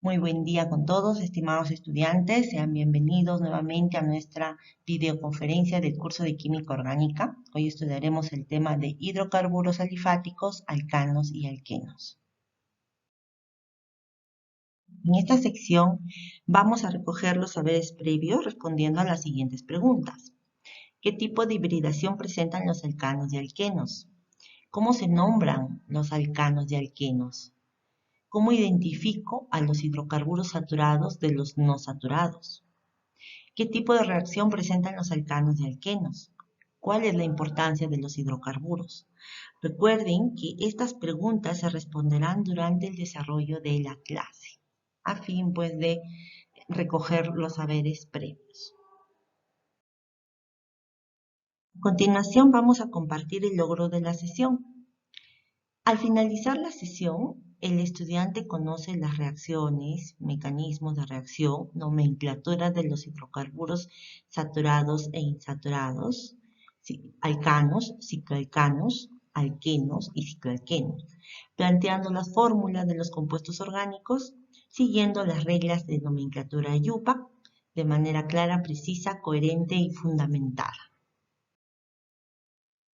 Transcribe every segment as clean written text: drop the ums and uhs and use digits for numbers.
Muy buen día con todos, estimados estudiantes. Sean bienvenidos nuevamente a nuestra videoconferencia del curso de Química Orgánica. Hoy estudiaremos el tema de hidrocarburos alifáticos, alcanos y alquenos. En esta sección vamos a recoger los saberes previos respondiendo a las siguientes preguntas. ¿Qué tipo de hibridación presentan los alcanos y alquenos? ¿Cómo se nombran los alcanos y alquenos? ¿Cómo identifico a los hidrocarburos saturados de los no saturados? ¿Qué tipo de reacción presentan los alcanos y alquenos? ¿Cuál es la importancia de los hidrocarburos? Recuerden que estas preguntas se responderán durante el desarrollo de la clase, a fin pues de recoger los saberes previos. A continuación vamos a compartir el logro de la sesión. Al finalizar la sesión, el estudiante conoce las reacciones, mecanismos de reacción, nomenclatura de los hidrocarburos saturados e insaturados, alcanos, cicloalcanos, alquenos y cicloalquenos, planteando las fórmulas de los compuestos orgánicos, siguiendo las reglas de nomenclatura IUPAC, de manera clara, precisa, coherente y fundamentada.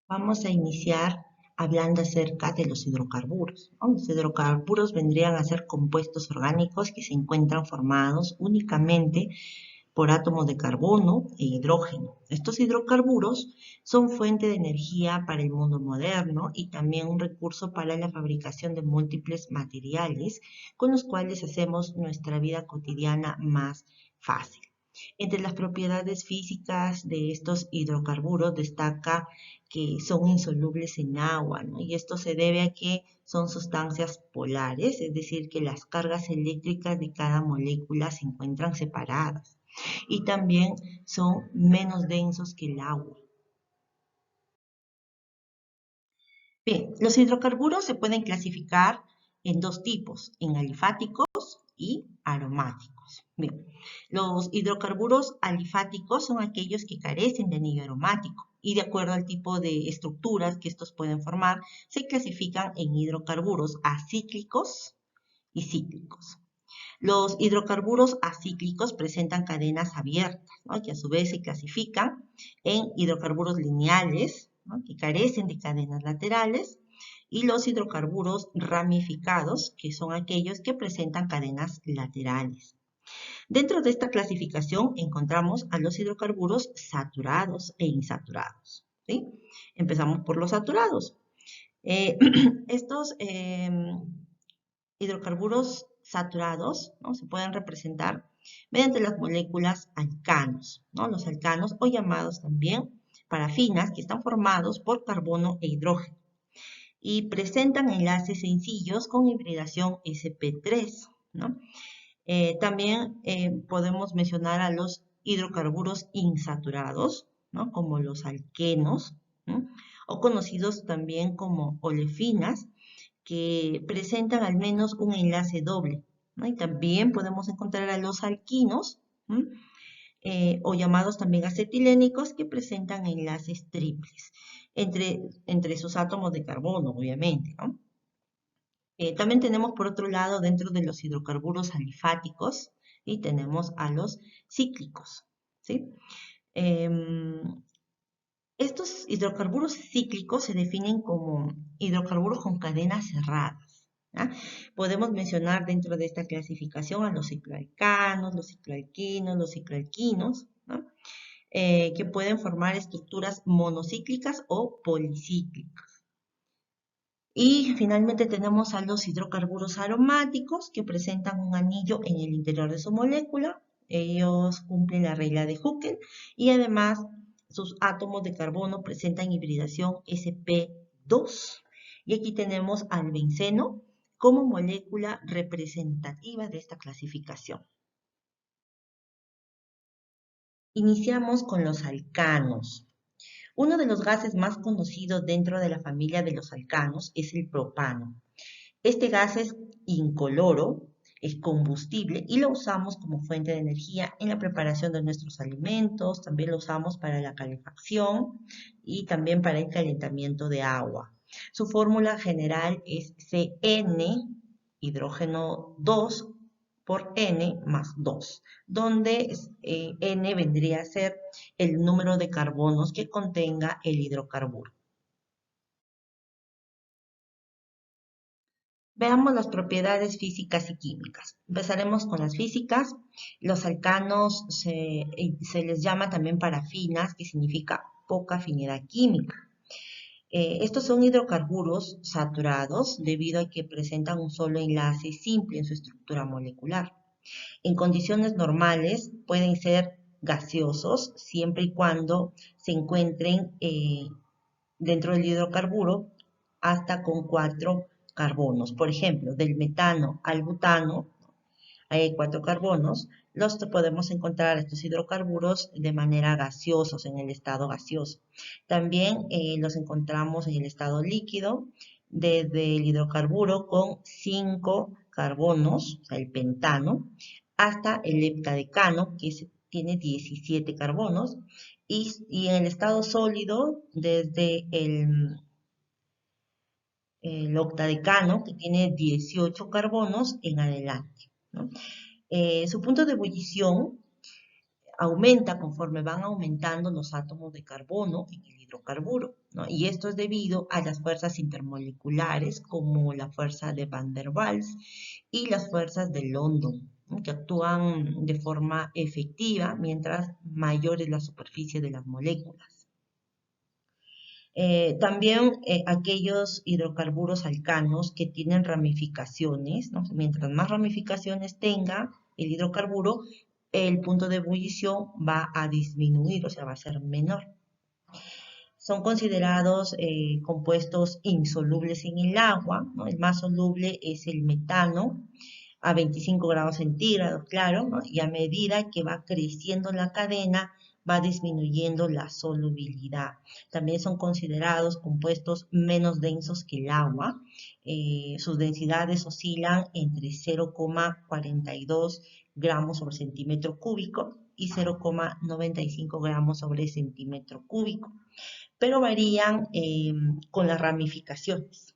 Vamos a iniciar hablando acerca de los hidrocarburos. Los hidrocarburos vendrían a ser compuestos orgánicos que se encuentran formados únicamente por átomos de carbono e hidrógeno. Estos hidrocarburos son fuente de energía para el mundo moderno y también un recurso para la fabricación de múltiples materiales con los cuales hacemos nuestra vida cotidiana más fácil. Entre las propiedades físicas de estos hidrocarburos destaca que son insolubles en agua, ¿no? Y esto se debe a que son sustancias polares, es decir, que las cargas eléctricas de cada molécula se encuentran separadas. Y también son menos densos que el agua. Bien, los hidrocarburos se pueden clasificar en dos tipos, en alifáticos y aromáticos. Bien, los hidrocarburos alifáticos son aquellos que carecen de anillo aromático y de acuerdo al tipo de estructuras que estos pueden formar, se clasifican en hidrocarburos acíclicos y cíclicos. Los hidrocarburos acíclicos presentan cadenas abiertas, ¿no? Que a su vez se clasifican en hidrocarburos lineales, ¿no? Que carecen de cadenas laterales, y los hidrocarburos ramificados, que son aquellos que presentan cadenas laterales. Dentro de esta clasificación encontramos a los hidrocarburos saturados e insaturados, ¿sí? Empezamos por los saturados. Estos hidrocarburos saturados, ¿no? Se pueden representar mediante las moléculas alcanos, ¿no? Los alcanos o llamados también parafinas que están formados por carbono e hidrógeno y presentan enlaces sencillos con hibridación sp3, ¿no? También podemos mencionar a los hidrocarburos insaturados, ¿no? Como los alquenos, ¿no? O conocidos también como olefinas, que presentan al menos un enlace doble, ¿no? Y también podemos encontrar a los alquinos, o llamados también acetilénicos, que presentan enlaces triples entre sus átomos de carbono, obviamente, ¿no? También tenemos por otro lado dentro de los hidrocarburos alifáticos y tenemos a los cíclicos, ¿sí? Estos hidrocarburos cíclicos se definen como hidrocarburos con cadenas cerradas, ¿ya? Podemos mencionar dentro de esta clasificación a los cicloalcanos, los cicloalquinos, los cicloalquinos, ¿no? Que pueden formar estructuras monocíclicas o policíclicas. Y finalmente tenemos a los hidrocarburos aromáticos que presentan un anillo en el interior de su molécula. Ellos cumplen la regla de Huckel y además sus átomos de carbono presentan hibridación sp2. Y aquí tenemos al benceno como molécula representativa de esta clasificación. Iniciamos con los alcanos. Uno de los gases más conocidos dentro de la familia de los alcanos es el propano. Este gas es incoloro, es combustible y lo usamos como fuente de energía en la preparación de nuestros alimentos, también lo usamos para la calefacción y también para el calentamiento de agua. Su fórmula general es CN, hidrógeno 2, por N más 2, donde N vendría a ser el número de carbonos que contenga el hidrocarburo. Veamos las propiedades físicas y químicas. Empezaremos con las físicas. Los alcanos se les llama también parafinas, que significa poca afinidad química. Estos son hidrocarburos saturados debido a que presentan un solo enlace simple en su estructura molecular. En condiciones normales pueden ser gaseosos siempre y cuando se encuentren dentro del hidrocarburo hasta con 4 carbonos. Por ejemplo, del metano al butano hay 4 carbonos. Los podemos encontrar estos hidrocarburos de manera gaseosos, en el estado gaseoso. También los encontramos en el estado líquido, desde el hidrocarburo con 5 carbonos, o sea, el pentano, hasta el heptadecano, que tiene 17 carbonos, y en el estado sólido, desde el octadecano, que tiene 18 carbonos en adelante, ¿no? Su punto de ebullición aumenta conforme van aumentando los átomos de carbono en el hidrocarburo, ¿no? Y esto es debido a las fuerzas intermoleculares como la fuerza de Van der Waals y las fuerzas de London, ¿no? Que actúan de forma efectiva mientras mayor es la superficie de las moléculas. También aquellos hidrocarburos alcanos que tienen ramificaciones, ¿no? Mientras más ramificaciones tenga el hidrocarburo, el punto de ebullición va a disminuir, o sea, va a ser menor. Son considerados compuestos insolubles en el agua, ¿no? El más soluble es el metano, a 25 grados centígrados, claro, ¿no? Y a medida que va creciendo la cadena, va disminuyendo la solubilidad. También son considerados compuestos menos densos que el agua. Sus densidades oscilan entre 0,42 gramos sobre centímetro cúbico y 0,95 gramos sobre centímetro cúbico, pero varían con las ramificaciones.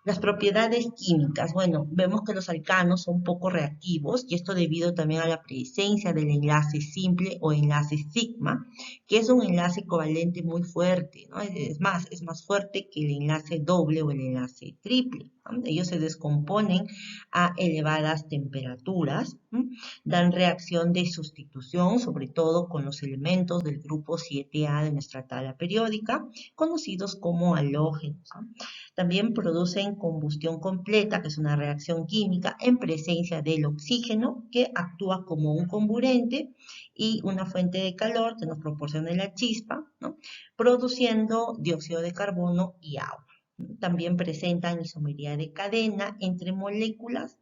Las propiedades químicas, bueno, vemos que los alcanos son poco reactivos y esto debido también a la presencia del enlace simple o enlace sigma, que es un enlace covalente muy fuerte, ¿no? Es más fuerte que el enlace doble o el enlace triple, ¿no? Ellos se descomponen a elevadas temperaturas, ¿no? Dan reacción de sustitución, sobre todo con los elementos del grupo 7A de nuestra tabla periódica, conocidos como halógenos, ¿no? También producen combustión completa, que es una reacción química en presencia del oxígeno, que actúa como un comburente y una fuente de calor que nos proporciona la chispa, ¿no? Produciendo dióxido de carbono y agua. También presentan isomería de cadena entre moléculas.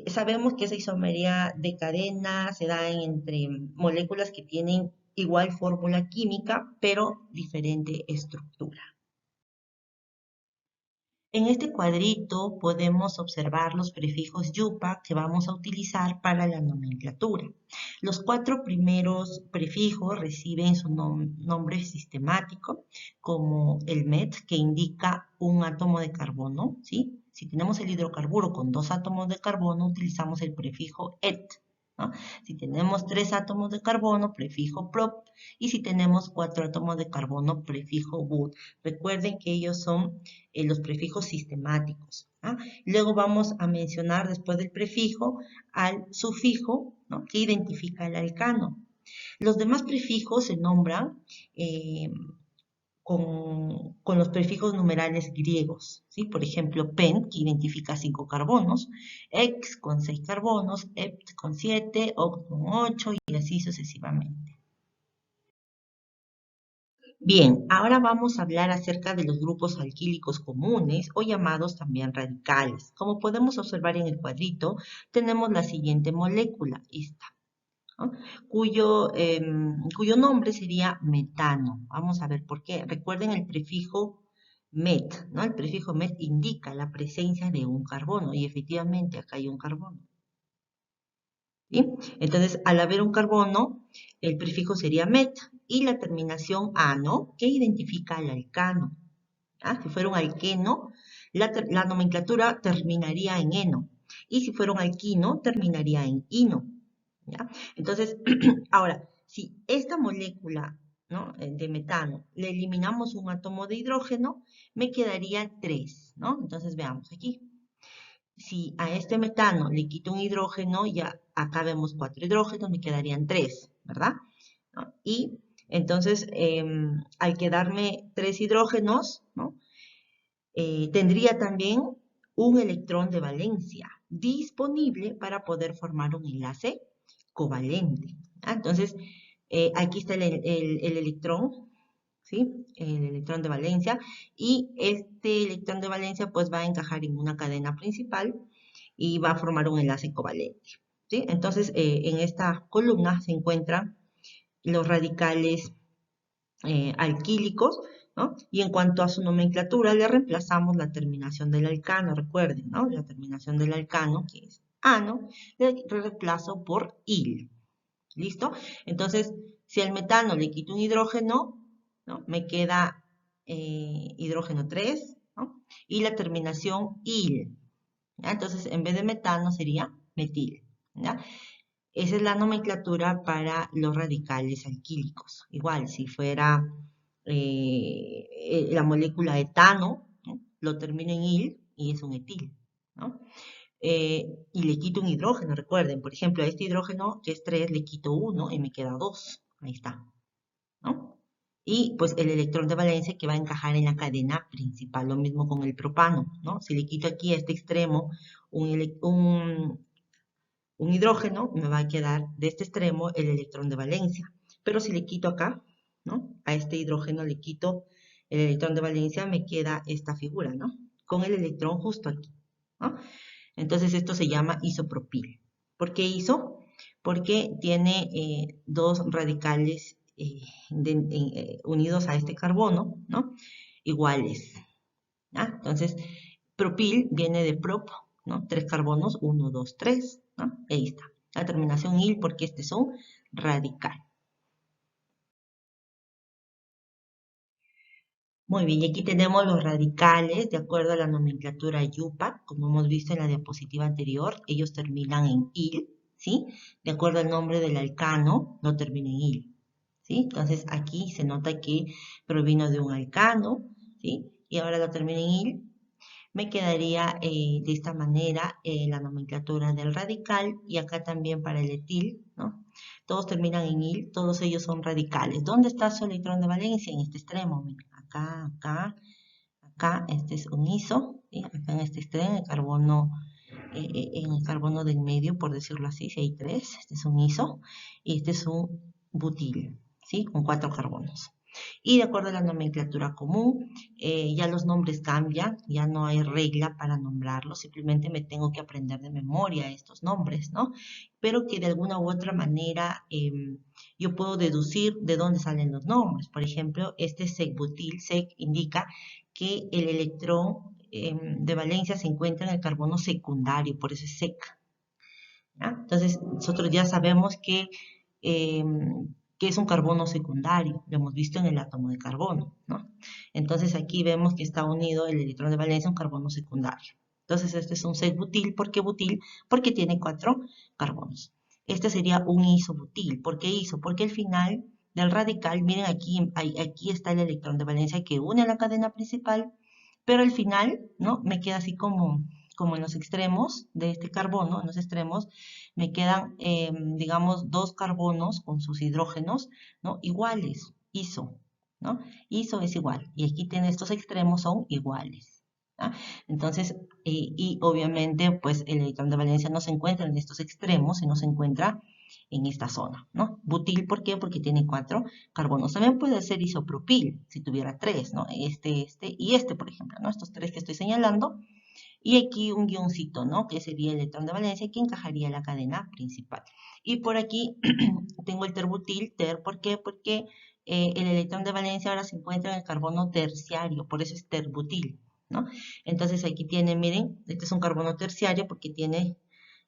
Sabemos que esa isomería de cadena se da entre moléculas que tienen igual fórmula química, pero diferente estructura. En este cuadrito podemos observar los prefijos yupa que vamos a utilizar para la nomenclatura. Los 4 primeros prefijos reciben su nombre sistemático, como el met, que indica un átomo de carbono, ¿sí? Si tenemos el hidrocarburo con 2 átomos de carbono, utilizamos el prefijo et, ¿no? Si tenemos 3 átomos de carbono, prefijo prop, y si tenemos 4 átomos de carbono, prefijo but. Recuerden que ellos son los prefijos sistemáticos, ¿no? Luego vamos a mencionar después del prefijo al sufijo, ¿no? Que identifica el alcano. Los demás prefijos se nombran con los prefijos numerales griegos, ¿sí? Por ejemplo, pen, que identifica 5 carbonos, ex con 6 carbonos, ept con 7, oct con 8 y así sucesivamente. Bien, ahora vamos a hablar acerca de los grupos alquílicos comunes o llamados también radicales. Como podemos observar en el cuadrito, tenemos la siguiente molécula, esta, ¿no? Cuyo nombre sería metano. Vamos a ver por qué. Recuerden el prefijo met, ¿no? El prefijo met indica la presencia de un carbono y efectivamente acá hay un carbono. ¿Sí? Entonces, al haber un carbono, el prefijo sería met y la terminación ano, que identifica al alcano. ¿Ah? Si fuera un alqueno, la nomenclatura terminaría en eno. Y si fuera un alquino, terminaría en ino, ¿ya? Entonces, ahora, si esta molécula, ¿no?, de metano le eliminamos un átomo de hidrógeno, me quedaría 3, ¿no? Entonces, veamos aquí. Si a este metano le quito un hidrógeno, ya acá vemos 4 hidrógenos, me quedarían 3, ¿verdad? ¿No? Y entonces, al quedarme 3 hidrógenos, ¿no?, tendría también un electrón de valencia disponible para poder formar un enlace covalente. ¿Ah? Entonces, aquí está el electrón, ¿sí? El electrón de valencia, y este electrón de valencia pues va a encajar en una cadena principal y va a formar un enlace covalente, ¿sí? Entonces, en esta columna se encuentran los radicales alquílicos, ¿no? Y en cuanto a su nomenclatura, le reemplazamos la terminación del alcano, recuerden, ¿no? La terminación del alcano, que es ano, le reemplazo por il. ¿Listo? Entonces, si al metano le quito un hidrógeno, ¿no?, me queda hidrógeno 3, ¿no?, y la terminación il, ¿ya? Entonces, en vez de metano sería metil, ¿ya? Esa es la nomenclatura para los radicales alquílicos. Igual, si fuera la molécula etano, ¿no?, lo termino en il y es un etil, ¿no? Y le quito un hidrógeno, recuerden, por ejemplo, a este hidrógeno que es 3 le quito 1 y me queda 2, ahí está, ¿no? Y pues el electrón de valencia que va a encajar en la cadena principal, lo mismo con el propano, ¿no? Si le quito aquí a este extremo un hidrógeno, me va a quedar de este extremo el electrón de valencia. Pero si le quito acá, ¿no?, a este hidrógeno le quito el electrón de valencia, me queda esta figura, ¿no?, con el electrón justo aquí, ¿no? Entonces esto se llama isopropil. ¿Por qué iso? Porque tiene dos radicales unidos a este carbono, ¿no?, iguales, ¿ya? Entonces, propil viene de prop, ¿no?, 3 carbonos, 1, 2, 3, ¿no? Ahí está. La terminación il porque este es un radical. Muy bien, y aquí tenemos los radicales de acuerdo a la nomenclatura IUPAC, como hemos visto en la diapositiva anterior, ellos terminan en il, ¿sí? De acuerdo al nombre del alcano, no termina en il, ¿sí? Entonces aquí se nota que provino de un alcano, ¿sí? Y ahora lo termina en il. Me quedaría de esta manera la nomenclatura del radical y acá también para el etil, ¿no? Todos terminan en il, todos ellos son radicales. ¿Dónde está su electrón de valencia? En este extremo, miren, acá, acá, acá, este es un iso, ¿sí? Acá en este extremo, en el carbono del medio, por decirlo así, si hay 3, este es un iso, y este es un butil, ¿sí? Con 4 carbonos. Y de acuerdo a la nomenclatura común, ya los nombres cambian, ya no hay regla para nombrarlos, simplemente me tengo que aprender de memoria estos nombres, ¿no? Pero que de alguna u otra manera yo puedo deducir de dónde salen los nombres. Por ejemplo, este sec-butil, sec indica que el electrón de valencia se encuentra en el carbono secundario, por eso es sec, ¿ya? Entonces, nosotros ya sabemos que es un carbono secundario, lo hemos visto en el átomo de carbono, ¿no? Entonces aquí vemos que está unido el electrón de valencia a un carbono secundario. Entonces este es un sec-butil. ¿Por qué butil? Porque tiene 4 carbonos. Este sería un isobutil. ¿Por qué iso? Porque al final del radical, miren aquí está el electrón de valencia que une a la cadena principal, pero al final, ¿no?, me queda así como en los extremos de este carbono, en los extremos, me quedan, digamos, 2 carbonos con sus hidrógenos, ¿no?, iguales, iso, ¿no? Iso es igual, y aquí tiene estos extremos son iguales, ¿ah? Entonces, y obviamente, pues el electrón de valencia no se encuentra en estos extremos, sino se encuentra en esta zona, ¿no? Butil, ¿por qué? Porque tiene 4 carbonos. También puede ser isopropil, si tuviera 3, ¿no? Este y este, por ejemplo, ¿no? Estos 3 que estoy señalando. Y aquí un guioncito, ¿no?, que sería el electrón de valencia que encajaría en la cadena principal. Y por aquí tengo el terbutil, ¿por qué? Porque el electrón de valencia ahora se encuentra en el carbono terciario, por eso es terbutil, ¿no? Entonces aquí tiene, miren, este es un carbono terciario porque tiene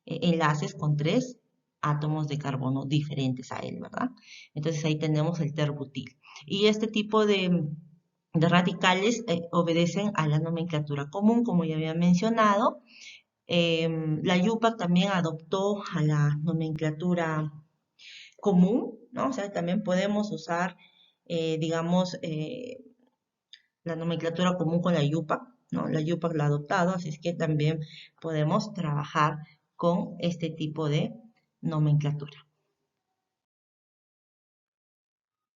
enlaces con 3 átomos de carbono diferentes a él, ¿verdad? Entonces ahí tenemos el terbutil. Y este tipo de radicales obedecen a la nomenclatura común, como ya había mencionado. La UPAC también adoptó a la nomenclatura común, ¿no? O sea, también podemos usar, digamos, la nomenclatura común con la UPAC, ¿no? La UPAC la ha adoptado, así es que también podemos trabajar con este tipo de nomenclatura.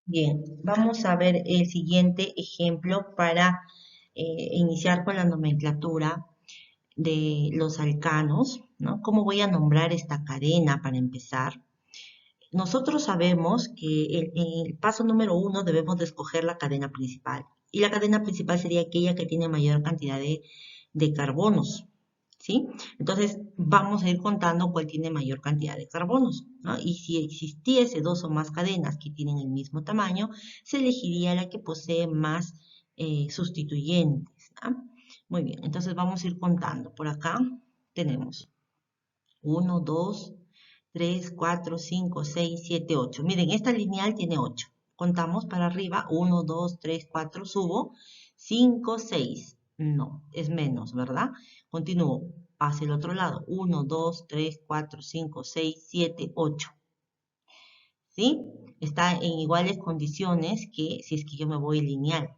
Bien, vamos a ver el siguiente ejemplo para iniciar con la nomenclatura de los alcanos, ¿no? ¿Cómo voy a nombrar esta cadena para empezar? Nosotros sabemos que en el paso número 1 debemos de escoger la cadena principal. Y la cadena principal sería aquella que tiene mayor cantidad de carbonos, ¿sí? Entonces vamos a ir contando cuál tiene mayor cantidad de carbonos, ¿no? Y si existiese dos o más cadenas que tienen el mismo tamaño, se elegiría la que posee más sustituyentes, ¿no? Muy bien, entonces vamos a ir contando. Por acá tenemos 1, 2, 3, 4, 5, 6, 7, 8. Miren, esta lineal tiene 8. Contamos para arriba, 1, 2, 3, 4, subo, 5, 6. No, es menos, ¿verdad? Continúo hacia el otro lado, 1, 2, 3, 4, 5, 6, 7, 8. ¿Sí? Está en iguales condiciones que si es que yo me voy lineal,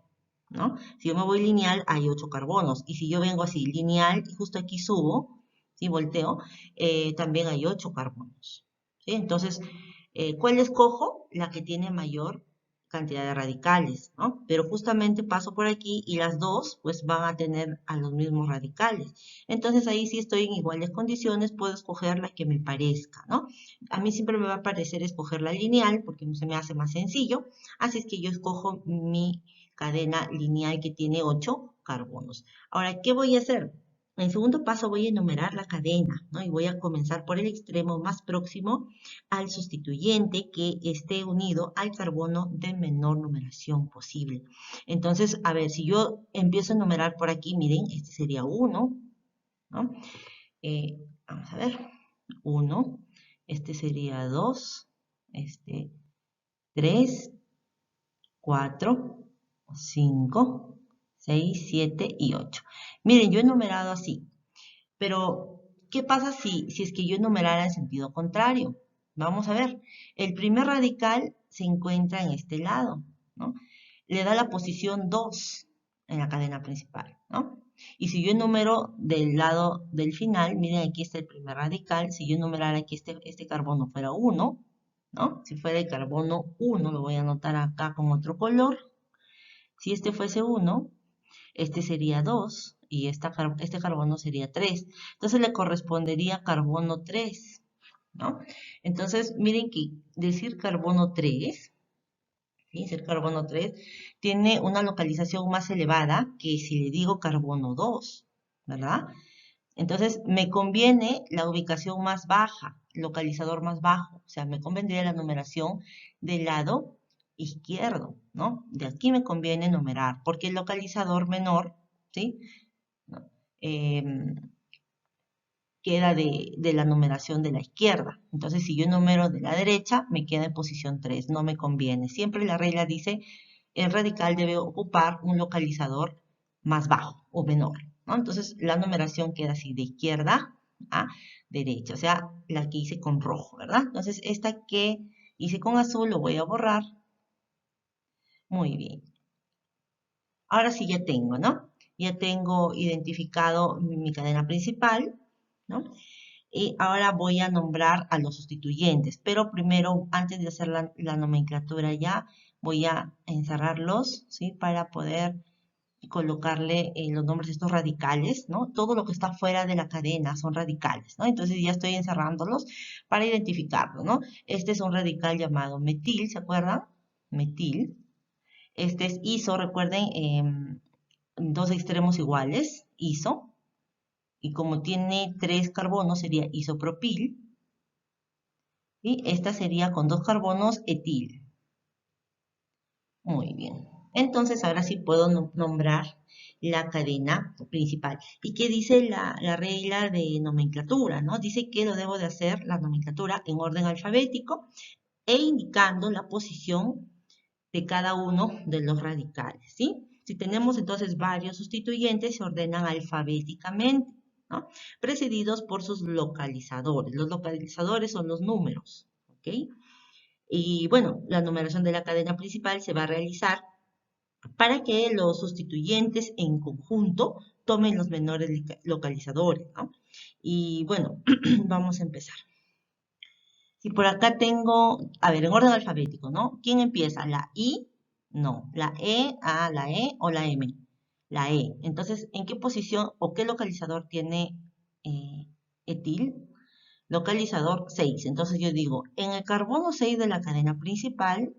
¿no? Si yo me voy lineal, hay 8 carbonos. Y si yo vengo así, lineal, y justo aquí subo, ¿sí? Volteo, también hay 8 carbonos. ¿Sí? Entonces, ¿cuál escojo? La que tiene mayor cantidad de radicales, ¿no? Pero justamente paso por aquí y las dos, pues, van a tener a los mismos radicales. Entonces, ahí sí estoy en iguales condiciones, puedo escoger la que me parezca, ¿no? A mí siempre me va a parecer escoger la lineal, porque se me hace más sencillo. Así es que yo escojo mi cadena lineal que tiene 8 carbonos. Ahora, ¿qué voy a hacer? En segundo paso voy a enumerar la cadena, ¿no? Y voy a comenzar por el extremo más próximo al sustituyente que esté unido al carbono de menor numeración posible. Entonces, a ver, si yo empiezo a enumerar por aquí, miren, este sería 1, ¿no? Vamos a ver, 1, este sería 2, este 3, 4, 5, 6, 7 y 8. Miren, yo he numerado así, pero ¿qué pasa si es que yo numerara en sentido contrario? Vamos a ver, el primer radical se encuentra en este lado, ¿no? Le da la posición 2 en la cadena principal, ¿no? Y si yo enumero del lado del final, miren, aquí está el primer radical, si yo enumerara aquí este carbono fuera 1, ¿no? Si fuera el carbono 1, lo voy a anotar acá con otro color. Si este fuese 1, este sería 2 y este carbono sería 3. Entonces le correspondería carbono 3, ¿no? Entonces, miren que decir carbono 3, ¿sí? Ser carbono 3, tiene una localización más elevada que si le digo carbono 2, ¿verdad? Entonces, me conviene la ubicación más baja, localizador más bajo. O sea, me convendría la numeración del lado izquierdo, ¿no? De aquí me conviene numerar, porque el localizador menor, ¿sí? ¿No? Queda de la numeración de la izquierda. Entonces, si yo numero de la derecha, me queda en posición 3, no me conviene. Siempre la regla dice, el radical debe ocupar un localizador más bajo o menor, ¿no? Entonces, la numeración queda así, de izquierda a derecha, o sea, la que hice con rojo, ¿verdad? Entonces, esta que hice con azul lo voy a borrar. Muy bien. Ahora sí ya tengo, ¿no? Ya tengo identificado mi cadena principal, ¿no? Y ahora voy a nombrar a los sustituyentes, pero primero, antes de hacer la nomenclatura ya, voy a encerrarlos, ¿sí? Para poder colocarle los nombres de estos radicales, ¿no? Todo lo que está fuera de la cadena son radicales, ¿no? Entonces ya estoy encerrándolos para identificarlo, ¿no? Este es un radical llamado metil, ¿se acuerdan? Metil. Este es iso, recuerden, dos extremos iguales, iso. Y como tiene 3 carbonos, sería isopropil. Y esta sería con 2 carbonos, etil. Muy bien. Entonces, ahora sí puedo nombrar la cadena principal. ¿Y qué dice la regla de nomenclatura, no? Dice que lo debo de hacer, la nomenclatura, en orden alfabético e indicando la posición de cada uno de los radicales, ¿sí? Si tenemos entonces varios sustituyentes, se ordenan alfabéticamente. ¿no? Precedidos por sus localizadores. Los localizadores son los números, ¿ok? Y bueno, la numeración de la cadena principal se va a realizar para que los sustituyentes en conjunto tomen los menores localizadores, ¿no? Y bueno, vamos a empezar. Si por acá tengo, a ver, en orden alfabético, ¿no? ¿Quién empieza? ¿La I? No. ¿La E? Ah, la E o la M. La E. Entonces, ¿en qué posición o qué localizador tiene etil? Localizador 6. Entonces yo digo, en el carbono 6 de la cadena principal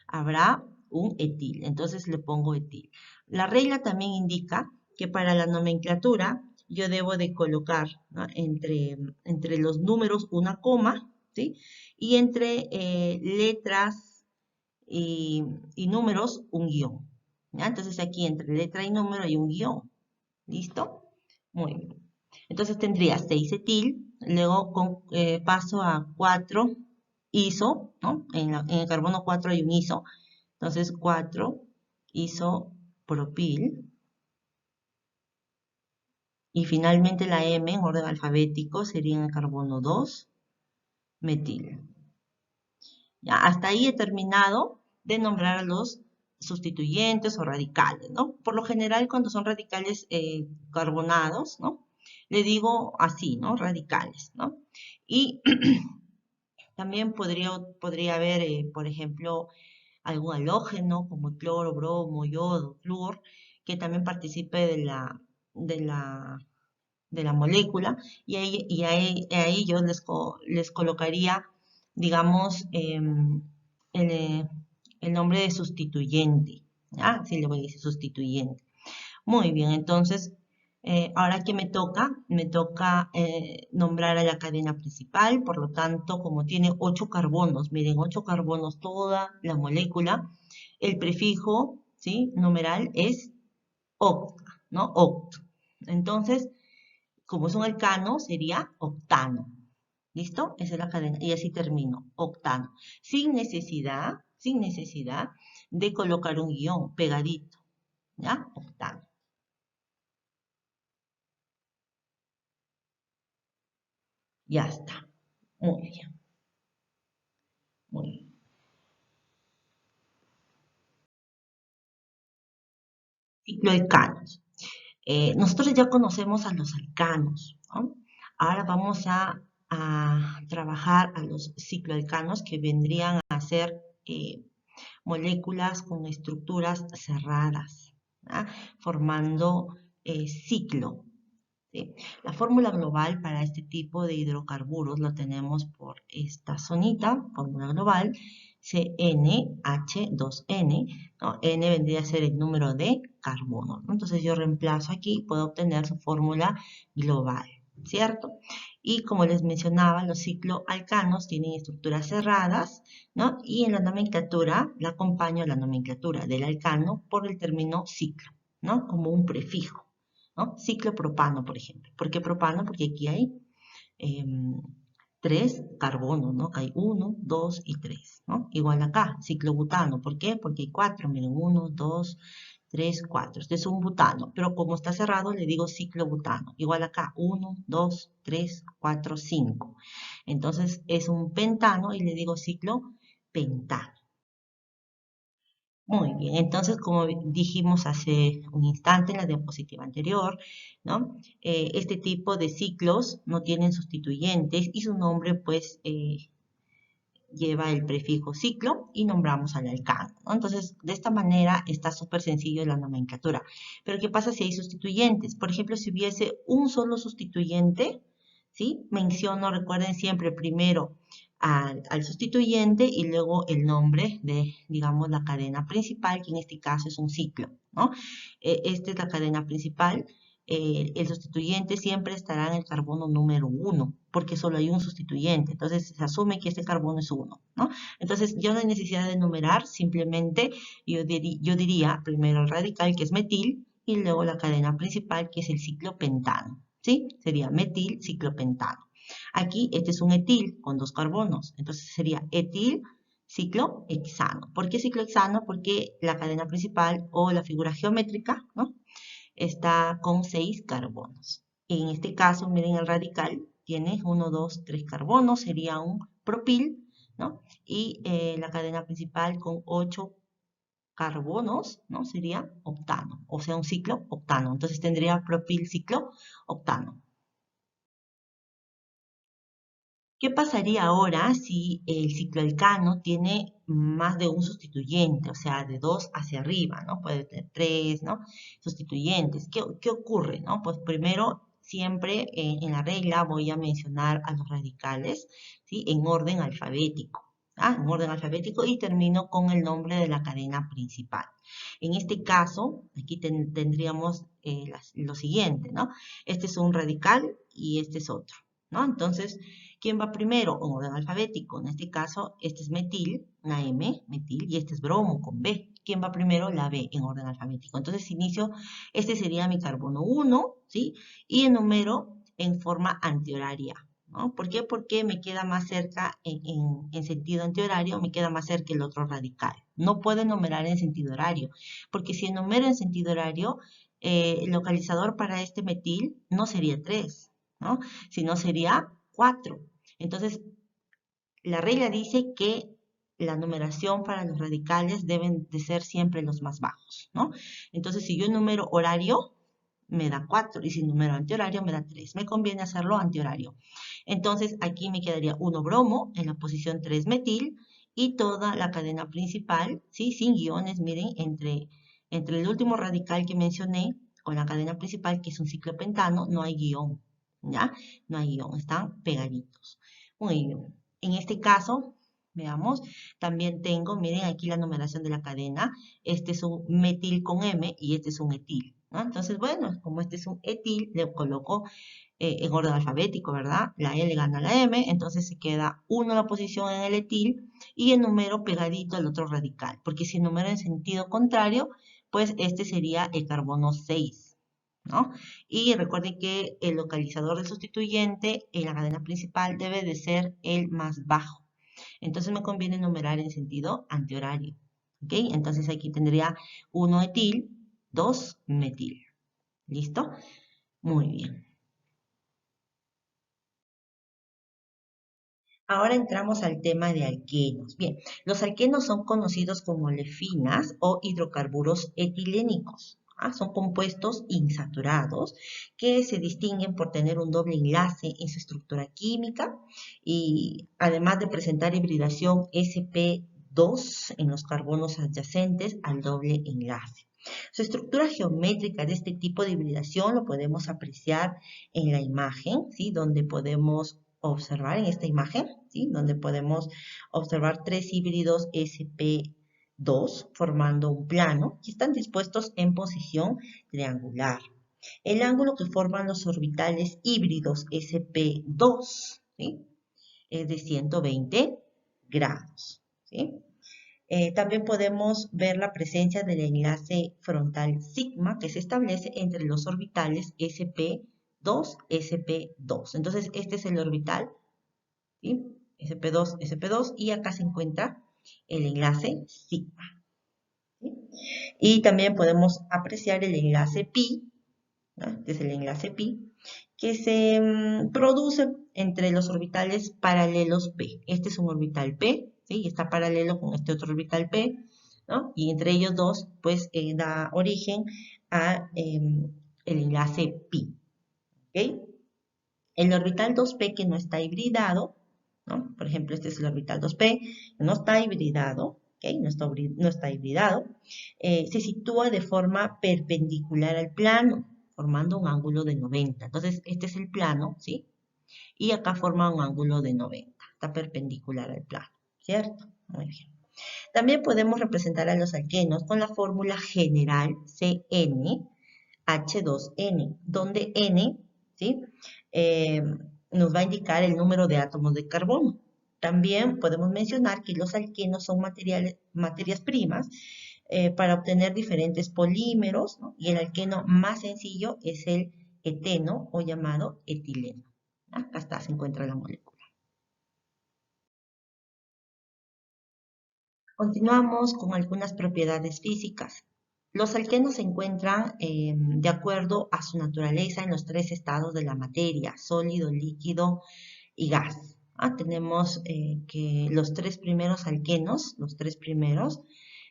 habrá un etil. Entonces le pongo etil. La regla también indica que para la nomenclatura yo debo de colocar, ¿no?, entre los números una coma, ¿sí? Y entre letras y números un guión, ¿ya? Entonces aquí entre letra y número hay un guión. ¿Listo? Muy bien. Entonces tendría 6 etil, luego paso a 4 iso, ¿no? En el carbono 4 hay un iso, entonces 4 isopropil. Y finalmente la M en orden alfabético sería en el carbono 2 metil. Ya, hasta ahí he terminado de nombrar a los sustituyentes o radicales, ¿no? Por lo general, cuando son radicales carbonados, ¿no? Le digo así, ¿no? Radicales, ¿no? Y también podría haber, por ejemplo, algún halógeno como cloro, bromo, yodo, flúor, que también participe de la, de la molécula, y ahí yo les colocaría, digamos, el nombre de sustituyente. ¿Ya? Sí, le voy a decir sustituyente. Muy bien, entonces, ahora que me toca nombrar a la cadena principal, por lo tanto, como tiene 8 carbonos, miren, 8 carbonos toda la molécula, el prefijo, ¿sí?, numeral es oct, ¿no? Oct. Entonces, como es un alcano, sería octano. ¿Listo? Esa es la cadena. Y así termino. Octano. Sin necesidad de colocar un guión pegadito. ¿Ya? Octano. Ya está. Muy bien. Muy bien. Cicloalcanos. Nosotros ya conocemos a los alcanos, ¿no? Ahora vamos a trabajar a los cicloalcanos, que vendrían a ser moléculas con estructuras cerradas, ¿ah?, formando ciclo. ¿Sí? La fórmula global para este tipo de hidrocarburos la tenemos por esta zonita, fórmula global, CnH2n, ¿no? N vendría a ser el número de carbono, ¿no? Entonces yo reemplazo aquí, puedo obtener su fórmula global, ¿cierto? Y como les mencionaba, los cicloalcanos tienen estructuras cerradas, ¿no? Y en la nomenclatura, la acompaño a la nomenclatura del alcano por el término ciclo, ¿no? Como un prefijo, ¿no? Ciclopropano, por ejemplo. ¿Por qué propano? Porque aquí hay 3 carbonos, ¿no? Hay 1, 2 y 3, ¿no? Igual acá, ciclobutano. ¿Por qué? Porque hay 4, miren, 1, 2, 3, 4. Este es un butano, pero como está cerrado le digo ciclobutano. Igual acá, 1, 2, 3, 4, 5. Entonces es un pentano y le digo ciclopentano. Muy bien, entonces como dijimos hace un instante en la diapositiva anterior, ¿no? Este tipo de ciclos no tienen sustituyentes y su nombre pues lleva el prefijo ciclo y nombramos al alcano, ¿no? Entonces, de esta manera está súper sencillo la nomenclatura. Pero ¿qué pasa si hay sustituyentes? Por ejemplo, si hubiese un solo sustituyente, ¿sí? Menciono, recuerden siempre primero al sustituyente y luego el nombre de, digamos, la cadena principal, que en este caso es un ciclo, ¿no? Esta es la cadena principal. El sustituyente siempre estará en el carbono número 1, porque solo hay un sustituyente. Entonces se asume que este carbono es 1, ¿no? Entonces yo no hay necesidad de numerar, simplemente yo diría primero el radical, que es metil, y luego la cadena principal, que es el ciclopentano, ¿sí? Sería metil ciclopentano. Aquí este es un etil con 2 carbonos, entonces sería etil ciclohexano. ¿Por qué ciclohexano? Porque la cadena principal o la figura geométrica, ¿no?, está con 6 carbonos. En este caso, miren el radical, tiene 1, 2, 3 carbonos, sería un propil, ¿no? Y la cadena principal con 8 carbonos, ¿no? Sería octano, o sea, un ciclo octano. Entonces tendría propil ciclo octano. ¿Qué pasaría ahora si el cicloalcano tiene más de un sustituyente, o sea, de 2 hacia arriba, ¿no? Puede tener 3, ¿no? Sustituyentes. ¿Qué ocurre, no? Pues primero, siempre en la regla voy a mencionar a los radicales, ¿sí? En orden alfabético. En orden alfabético y termino con el nombre de la cadena principal. En este caso, aquí tendríamos lo siguiente, ¿no? Este es un radical y este es otro, ¿no? Entonces, ¿quién va primero? En orden alfabético. En este caso, este es metil, una M, metil, y este es bromo con B. ¿Quién va primero? La B, en orden alfabético. Entonces, inicio, este sería mi carbono 1, ¿sí? Y enumero en forma antihoraria, ¿no? ¿Por qué? Porque me queda más cerca, en sentido antihorario, me queda más cerca el otro radical. No puedo enumerar en sentido horario, porque si enumero en sentido horario, el localizador para este metil no sería 3, ¿no? Sino sería 4. Entonces, la regla dice que la numeración para los radicales deben de ser siempre los más bajos, ¿no? Entonces, si yo enumero horario, me da 4, y si número antihorario me da 3. Me conviene hacerlo antihorario. Entonces, aquí me quedaría 1 bromo en la posición 3 metil y toda la cadena principal, ¿sí? Sin guiones, miren, entre el último radical que mencioné con la cadena principal, que es un ciclopentano, no hay guión, ¿ya? No hay guión, están pegaditos. Muy bien. En este caso, veamos, también tengo, miren aquí la numeración de la cadena, este es un metil con M y este es un etil, ¿no? Entonces, bueno, como este es un etil, le coloco en orden alfabético, ¿verdad? La L gana la M, entonces se queda 1 la posición en el etil y el número pegadito al otro radical, porque si enumero en sentido contrario, pues este sería el carbono 6, ¿no? Y recuerden que el localizador del sustituyente en la cadena principal debe de ser el más bajo. Entonces me conviene enumerar en sentido antihorario, ¿ok? Entonces aquí tendría 1 etil, 2 metil. ¿Listo? Muy bien. Ahora entramos al tema de alquenos. Bien, los alquenos son conocidos como olefinas o hidrocarburos etilénicos. Son compuestos insaturados que se distinguen por tener un doble enlace en su estructura química y además de presentar hibridación sp2 en los carbonos adyacentes al doble enlace. Su estructura geométrica de este tipo de hibridación lo podemos apreciar en la imagen, ¿sí? Donde podemos observar en esta imagen, ¿sí? Donde podemos observar 3 híbridos sp2 formando un plano y están dispuestos en posición triangular. El ángulo que forman los orbitales híbridos sp2, ¿sí? Es de 120 grados, ¿sí? También podemos ver la presencia del enlace frontal sigma que se establece entre los orbitales sp2, sp2. Entonces, este es el orbital, ¿sí? sp2, sp2, y acá se encuentra el enlace sigma, ¿sí? Y también podemos apreciar el enlace pi, ¿no? Este es el enlace pi, que se produce entre los orbitales paralelos p. Este es un orbital p, ¿sí? Y está paralelo con este otro orbital p, ¿no? Y entre ellos dos, pues, da origen a el enlace pi, ¿ok? El orbital 2p que no está hibridado, ¿no? Por ejemplo, este es el orbital 2p, no está hibridado, ¿ok? No está hibridado, se sitúa de forma perpendicular al plano, formando un ángulo de 90. Entonces, este es el plano, ¿sí? Y acá forma un ángulo de 90, está perpendicular al plano, ¿cierto? Muy bien. También podemos representar a los alquenos con la fórmula general CnH2n, donde N, ¿sí? Eh, nos va a indicar el número de átomos de carbono. También podemos mencionar que los alquenos son materias primas para obtener diferentes polímeros, ¿no? Y el alqueno más sencillo es el eteno o llamado etileno. Acá está, se encuentra la molécula. Continuamos con algunas propiedades físicas. Los alquenos se encuentran de acuerdo a su naturaleza en los tres estados de la materia: sólido, líquido y gas. Tenemos que los tres primeros alquenos, los tres primeros,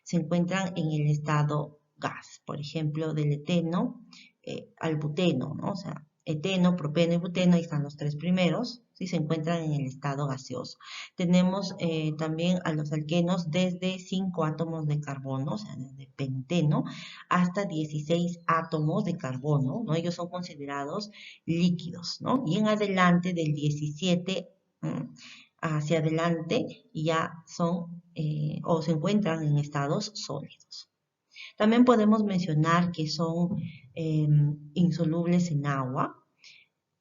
se encuentran en el estado gas. Por ejemplo, del eteno al buteno, ¿no? O sea, eteno, propeno y buteno, ahí están los tres primeros, ¿sí? Se encuentran en el estado gaseoso. Tenemos también a los alquenos desde 5 átomos de carbono, o sea, desde penteno, hasta 16 átomos de carbono, ¿no? Ellos son considerados líquidos, ¿no? Y en adelante del 17 hacia adelante ya son o se encuentran en estados sólidos. También podemos mencionar que son insolubles en agua,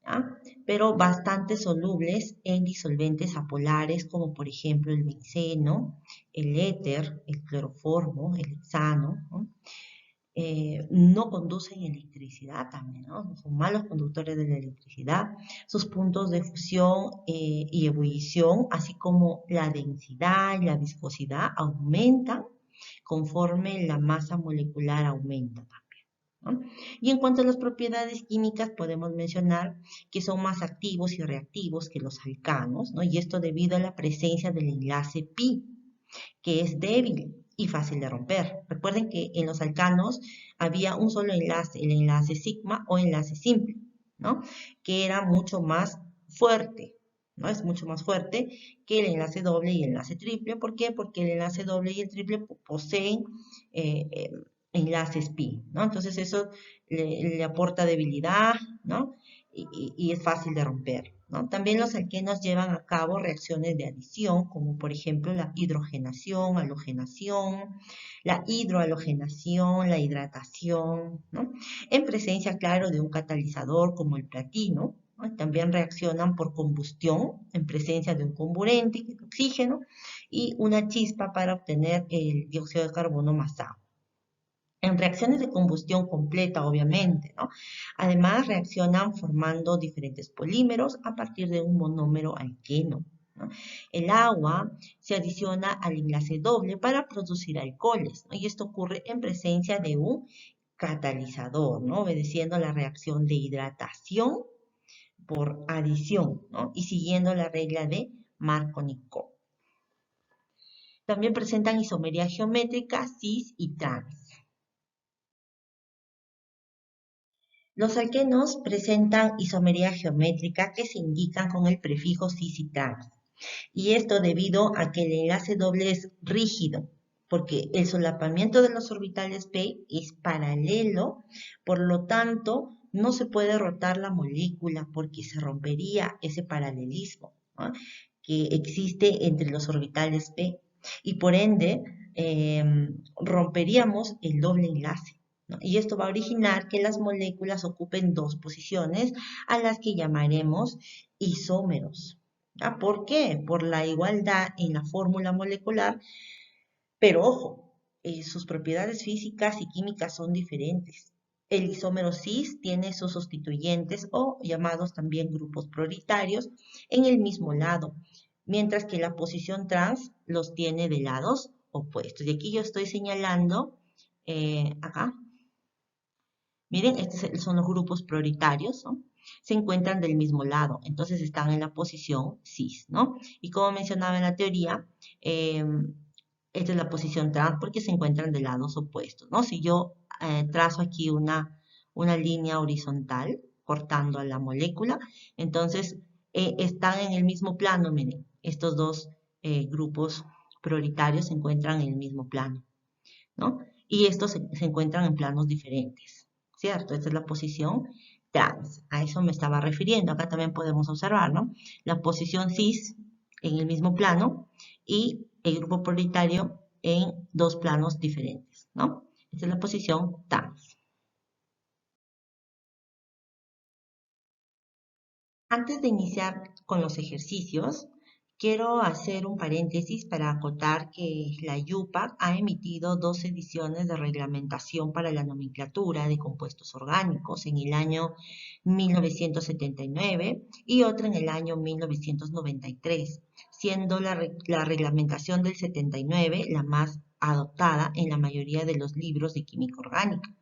¿ya? Pero bastante solubles en disolventes apolares, como por ejemplo el benceno, el éter, el cloroformo, el hexano, ¿no? No conducen electricidad también, ¿no? Son malos conductores de la electricidad. Sus puntos de fusión y ebullición, así como la densidad y la viscosidad, aumentan conforme la masa molecular aumenta también, ¿no? Y en cuanto a las propiedades químicas, podemos mencionar que son más activos y reactivos que los alcanos, ¿no? Y esto debido a la presencia del enlace pi, que es débil y fácil de romper. Recuerden que en los alcanos había un solo enlace, el enlace sigma o enlace simple, ¿no? Que era mucho más fuerte, ¿no? Es mucho más fuerte que el enlace doble y el enlace triple. ¿Por qué? Porque el enlace doble y el triple poseen eh, eh, enlaces pi, ¿no? Entonces eso le aporta debilidad, ¿no? Y es fácil de romper, ¿no? También los alquenos llevan a cabo reacciones de adición, como por ejemplo la hidrogenación, halogenación, la hidrohalogenación, la hidratación, ¿no? En presencia, claro, de un catalizador como el platino, ¿no? También reaccionan por combustión en presencia de un comburente, que es el oxígeno, y una chispa para obtener el dióxido de carbono más agua. En reacciones de combustión completa, obviamente, ¿no? Además, reaccionan formando diferentes polímeros a partir de un monómero alqueno, ¿no? El agua se adiciona al enlace doble para producir alcoholes, ¿no? Y esto ocurre en presencia de un catalizador, ¿no? Obedeciendo la reacción de hidratación por adición, ¿no? Y siguiendo la regla de Markovnikov. También presentan isomería geométrica cis y trans. Los alquenos presentan isomería geométrica que se indican con el prefijo cis y trans. Y esto debido a que el enlace doble es rígido, porque el solapamiento de los orbitales p es paralelo, por lo tanto no se puede rotar la molécula porque se rompería ese paralelismo, ¿no? Que existe entre los orbitales p, y por ende romperíamos el doble enlace, ¿no? Y esto va a originar que las moléculas ocupen dos posiciones a las que llamaremos isómeros. ¿Por qué? Por la igualdad en la fórmula molecular, pero ojo, sus propiedades físicas y químicas son diferentes. El isómero cis tiene sus sustituyentes o llamados también grupos prioritarios en el mismo lado, mientras que la posición trans los tiene de lados opuestos. Y aquí yo estoy señalando, acá, miren, estos son los grupos prioritarios, ¿no? Se encuentran del mismo lado, entonces están en la posición cis, ¿no? Y como mencionaba en la teoría, esta es la posición trans porque se encuentran de lados opuestos, ¿no? Si yo trazo aquí una línea horizontal cortando a la molécula, entonces están en el mismo plano, miren, estos dos grupos prioritarios se encuentran en el mismo plano, ¿no? Y estos se encuentran en planos diferentes, ¿cierto? Esta es la posición trans, a eso me estaba refiriendo. Acá también podemos observar, ¿no? La posición cis en el mismo plano y el grupo prioritario en dos planos diferentes, ¿no? Esta es la posición trans. Antes de iniciar con los ejercicios, quiero hacer un paréntesis para acotar que la IUPAC ha emitido dos ediciones de reglamentación para la nomenclatura de compuestos orgánicos en el año 1979 y otra en el año 1993, siendo la reglamentación del 79 la más adoptada en la mayoría de los libros de química orgánica.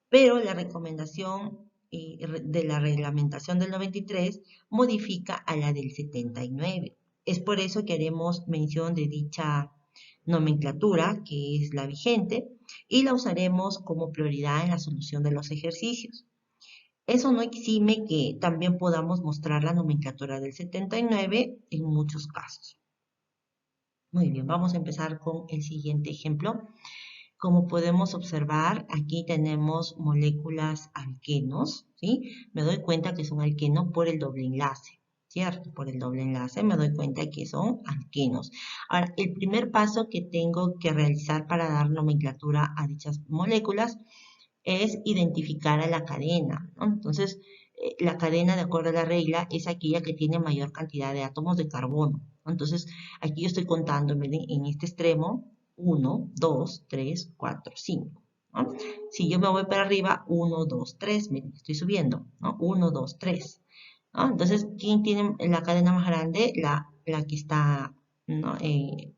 Pero la recomendación de la reglamentación del 93 modifica a la del 79. Es por eso que haremos mención de dicha nomenclatura, que es la vigente, y la usaremos como prioridad en la solución de los ejercicios. Eso no exime que también podamos mostrar la nomenclatura del 79 en muchos casos. Muy bien, vamos a empezar con el siguiente ejemplo. Como podemos observar, aquí tenemos moléculas alquenos, ¿sí? Me doy cuenta que son alquenos por el doble enlace, ¿cierto? Por el doble enlace me doy cuenta que son alquenos. Ahora, el primer paso que tengo que realizar para dar nomenclatura a dichas moléculas es identificar a la cadena, ¿no? Entonces, la cadena, de acuerdo a la regla, es aquella que tiene mayor cantidad de átomos de carbono, ¿no? Entonces, aquí yo estoy contando en este extremo 1, 2, 3, 4, 5. ¿No? Si yo me voy para arriba, 1, 2, 3, miren, estoy subiendo, ¿no? 1, 2, 3. ¿No? Entonces, ¿quién tiene la cadena más grande? La que está, ¿no?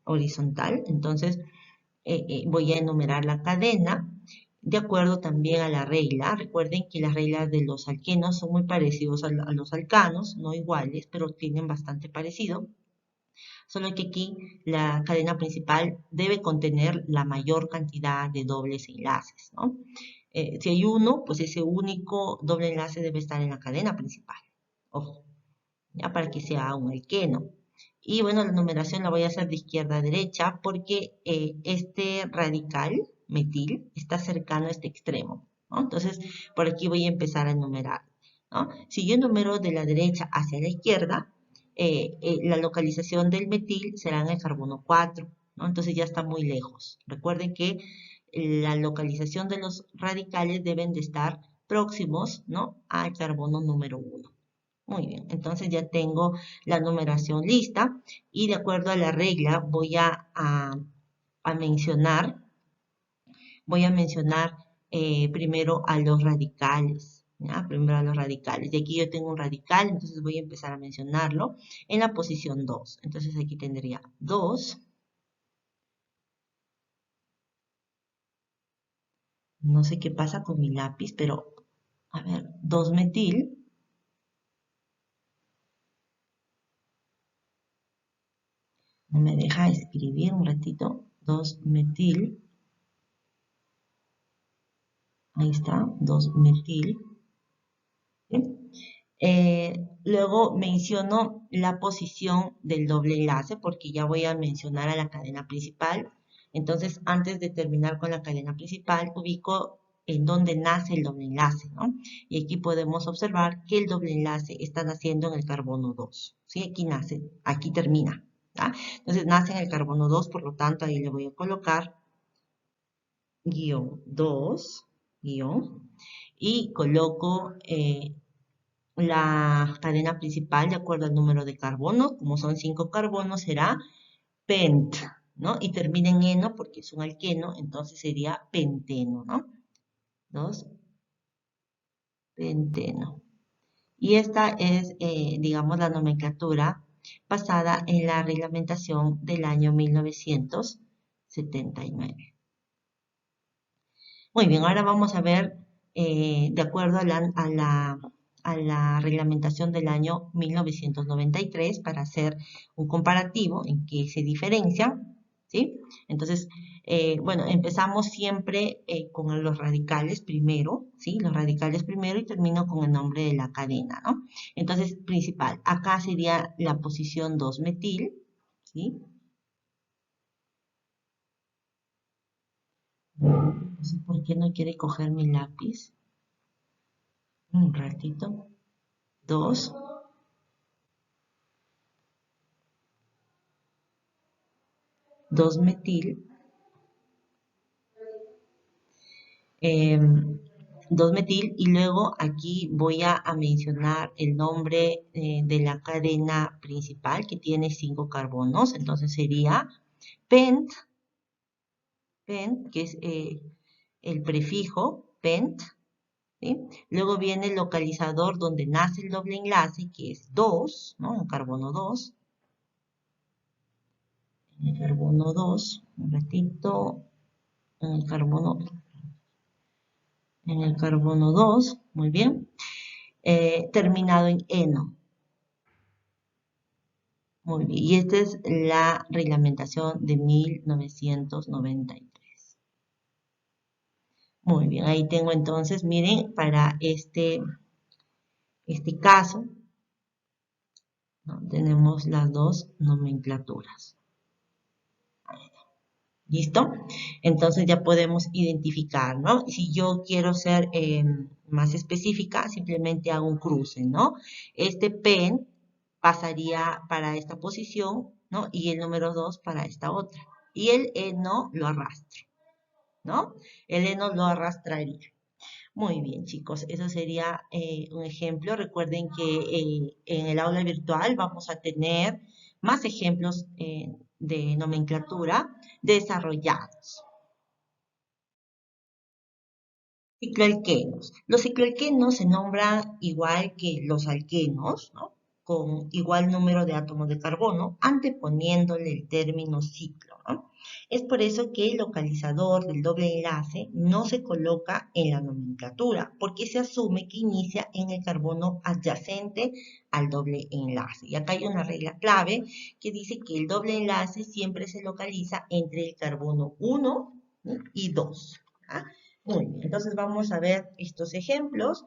Horizontal. Entonces, voy a enumerar la cadena de acuerdo también a la regla. Recuerden que las reglas de los alquenos son muy parecidos a los alcanos, no iguales, pero tienen bastante parecido. Solo que aquí la cadena principal debe contener la mayor cantidad de dobles enlaces, ¿no? Si hay uno, pues ese único doble enlace debe estar en la cadena principal. Ojo, ya para que sea un alqueno. Y bueno, la numeración la voy a hacer de izquierda a derecha porque este radical metil está cercano a este extremo, ¿no? Entonces, por aquí voy a empezar a enumerar, ¿no? Si yo numero de la derecha hacia la izquierda, la localización del metil será en el carbono 4, ¿no? Entonces ya está muy lejos. Recuerden que la localización de los radicales deben de estar próximos, ¿no? Al carbono número 1. Muy bien, entonces ya tengo la numeración lista y de acuerdo a la regla voy a mencionar primero a los radicales, ¿ya? Primero a los radicales. Y aquí yo tengo un radical, entonces voy a empezar a mencionarlo en la posición 2. Entonces aquí tendría 2. No sé qué pasa con mi lápiz, pero a ver, 2 metil. No me deja escribir un ratito. 2 metil. Ahí está, 2 metil. Luego menciono la posición del doble enlace porque ya voy a mencionar a la cadena principal. Entonces, antes de terminar con la cadena principal, ubico en donde nace el doble enlace, ¿no? Y aquí podemos observar que el doble enlace está naciendo en el carbono 2. ¿Sí? Aquí nace, aquí termina. ¿Tá? Entonces, nace en el carbono 2, por lo tanto, ahí le voy a colocar guión 2, guión, y coloco la cadena principal de acuerdo al número de carbono. Como son 5 carbonos, será pent, ¿no? Y termina en eno porque es un alqueno, entonces sería penteno, ¿no? 2, penteno. Y esta es, digamos, la nomenclatura basada en la reglamentación del año 1979. Muy bien, ahora vamos a ver, de acuerdo a la reglamentación del año 1993 para hacer un comparativo en qué se diferencia, ¿sí? Entonces, bueno, empezamos siempre con los radicales primero, ¿sí? Los radicales primero y termino con el nombre de la cadena, ¿no? Entonces, principal, acá sería la posición 2-metil, ¿sí? No sé por qué no quiere coger mi lápiz. Un ratito. 2, 2-metil, 2-metil, y luego aquí voy a mencionar el nombre de la cadena principal que tiene 5 carbonos, entonces sería pent, que es el prefijo pent, ¿sí? Luego viene el localizador donde nace el doble enlace, que es 2, ¿no? Un carbono 2, En el carbono 2, un ratito, en el carbono 2, muy bien, terminado en eno. Muy bien, y esta es la reglamentación de 1993. Muy bien, ahí tengo entonces, miren, para este caso, ¿no? Tenemos las dos nomenclaturas. ¿Listo? Entonces ya podemos identificar, ¿no? Si yo quiero ser más específica, simplemente hago un cruce, ¿no? Este pen pasaría para esta posición, ¿no? Y el número 2 para esta otra. Y el eno lo arrastro, ¿no? El eno lo arrastraría. Muy bien, chicos, eso sería un ejemplo. Recuerden que en el aula virtual vamos a tener más ejemplos de nomenclatura desarrollados. Cicloalquenos. Los cicloalquenos se nombran igual que los alquenos, ¿no? Con igual número de átomos de carbono, anteponiéndole el término ciclo, ¿no? Es por eso que el localizador del doble enlace no se coloca en la nomenclatura, porque se asume que inicia en el carbono adyacente al doble enlace. Y acá hay una regla clave que dice que el doble enlace siempre se localiza entre el carbono 1 y 2. ¿Ah? Muy bien, entonces vamos a ver estos ejemplos.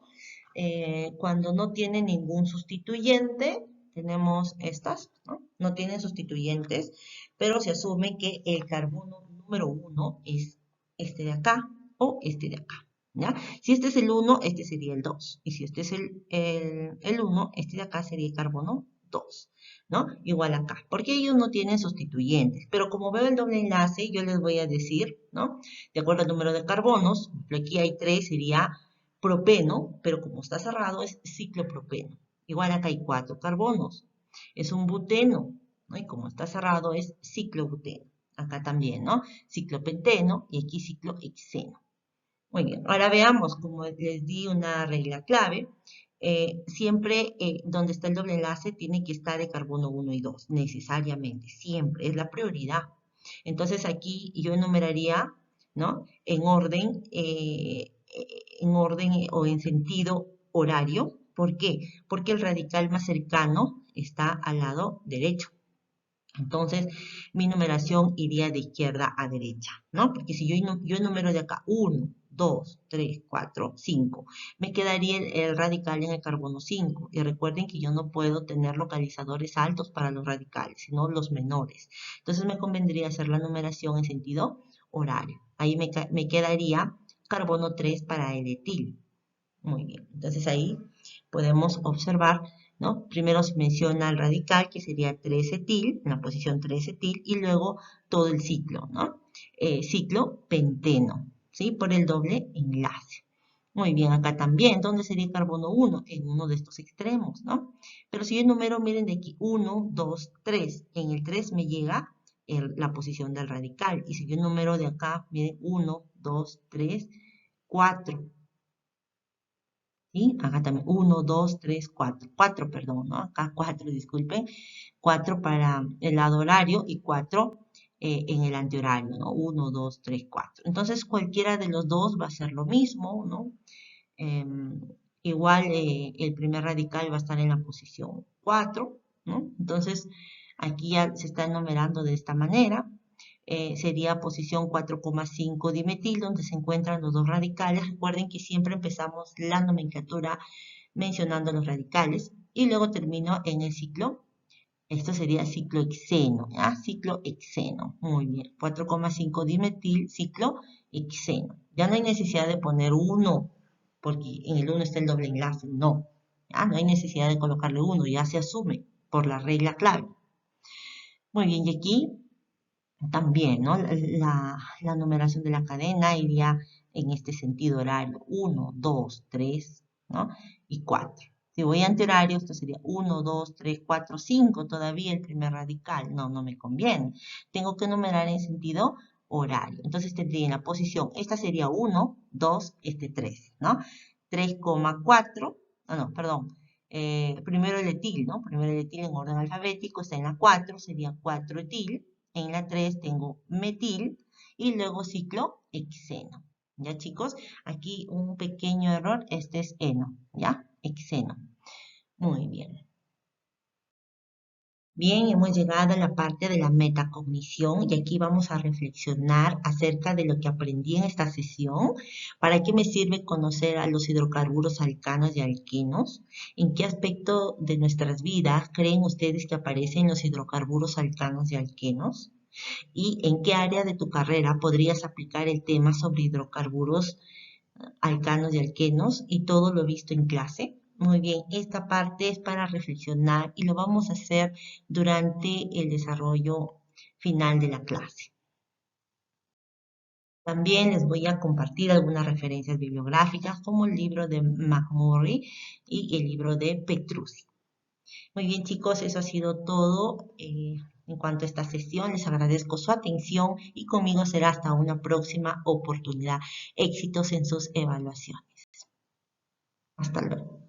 Cuando no tiene ningún sustituyente, tenemos estas, ¿no? No tienen sustituyentes, pero se asume que el carbono número 1 es este de acá o este de acá, ¿ya? Si este es el 1, este sería el 2. Y si este es el 1, este de acá sería el carbono 2, ¿no? Igual acá, porque ellos no tienen sustituyentes. Pero como veo el doble enlace, yo les voy a decir, ¿no? De acuerdo al número de carbonos, aquí hay 3, sería propeno, pero como está cerrado es ciclopropeno. Igual acá hay 4 carbonos, es un buteno, ¿no? Y como está cerrado es ciclobuteno. Acá también, ¿no? Ciclopenteno y aquí ciclohexeno. Muy bien, ahora veamos, como les di una regla clave, siempre donde está el doble enlace tiene que estar el carbono 1 y 2, necesariamente, siempre, es la prioridad. Entonces aquí yo enumeraría, ¿no? En orden o en sentido horario. ¿Por qué? Porque el radical más cercano está al lado derecho. Entonces, mi numeración iría de izquierda a derecha, ¿no? Porque si yo enumero de acá 1, 2, 3, 4, 5, me quedaría el radical en el carbono 5. Y recuerden que yo no puedo tener localizadores altos para los radicales, sino los menores. Entonces, me convendría hacer la numeración en sentido horario. Ahí me quedaría carbono 3 para el etil. Muy bien, entonces ahí podemos observar, ¿no? Primero se menciona el radical, que sería 3-etil, en la posición 3-etil, y luego todo el ciclo, ¿no? Ciclo penteno, ¿sí? Por el doble enlace. Muy bien, acá también, ¿dónde sería el carbono 1? En uno de estos extremos, ¿no? Pero si yo número, miren de aquí, 1, 2, 3. En el 3 me llega la posición del radical. Y si yo número de acá, miren, 1, 2, 3, 4. ¿Sí? Acá también 1, 2, 3, 4. 4, perdón, ¿no? Acá 4, disculpen. 4 para el lado horario y 4 en el antihorario, ¿no? 1, 2, 3, 4. Entonces cualquiera de los dos va a ser lo mismo, ¿no? Igual el primer radical va a estar en la posición 4, ¿no? Entonces aquí ya se está enumerando de esta manera. Sería posición 4,5 dimetil, donde se encuentran los dos radicales. Recuerden que siempre empezamos la nomenclatura mencionando los radicales y luego termino en el ciclo. Esto sería ciclohexeno, ¿ya? Ciclohexeno, muy bien. 4,5 dimetil, ciclohexeno. Ya no hay necesidad de poner 1, porque en el 1 está el doble enlace, no. ¿Ya? No hay necesidad de colocarle 1, ya se asume por la regla clave. Muy bien, y aquí también, ¿no? La numeración de la cadena iría en este sentido horario. 1, 2, 3, ¿no? Y 4. Si voy antihorario, esto sería 1, 2, 3, 4, 5. Todavía el primer radical. No, no me conviene. Tengo que numerar en sentido horario. Entonces tendría en la posición, esta sería 1, 2, 3, ¿no? 3,4, no, perdón. Primero el etil, ¿no? Primero el etil en orden alfabético está en la 4, sería 4 etil. En la 3 tengo metil y luego ciclohexeno. ¿Ya, chicos? Aquí un pequeño error, este es eno, ¿ya? Hexeno. Muy bien. Bien, hemos llegado a la parte de la metacognición y aquí vamos a reflexionar acerca de lo que aprendí en esta sesión. ¿Para qué me sirve conocer a los hidrocarburos alcanos y alquenos? ¿En qué aspecto de nuestras vidas creen ustedes que aparecen los hidrocarburos alcanos y alquenos? ¿Y en qué área de tu carrera podrías aplicar el tema sobre hidrocarburos alcanos y alquenos y todo lo visto en clase? Muy bien, esta parte es para reflexionar y lo vamos a hacer durante el desarrollo final de la clase. También les voy a compartir algunas referencias bibliográficas como el libro de McMurray y el libro de Petrucci. Muy bien, chicos, eso ha sido todo en cuanto a esta sesión. Les agradezco su atención y conmigo será hasta una próxima oportunidad. Éxitos en sus evaluaciones. Hasta luego.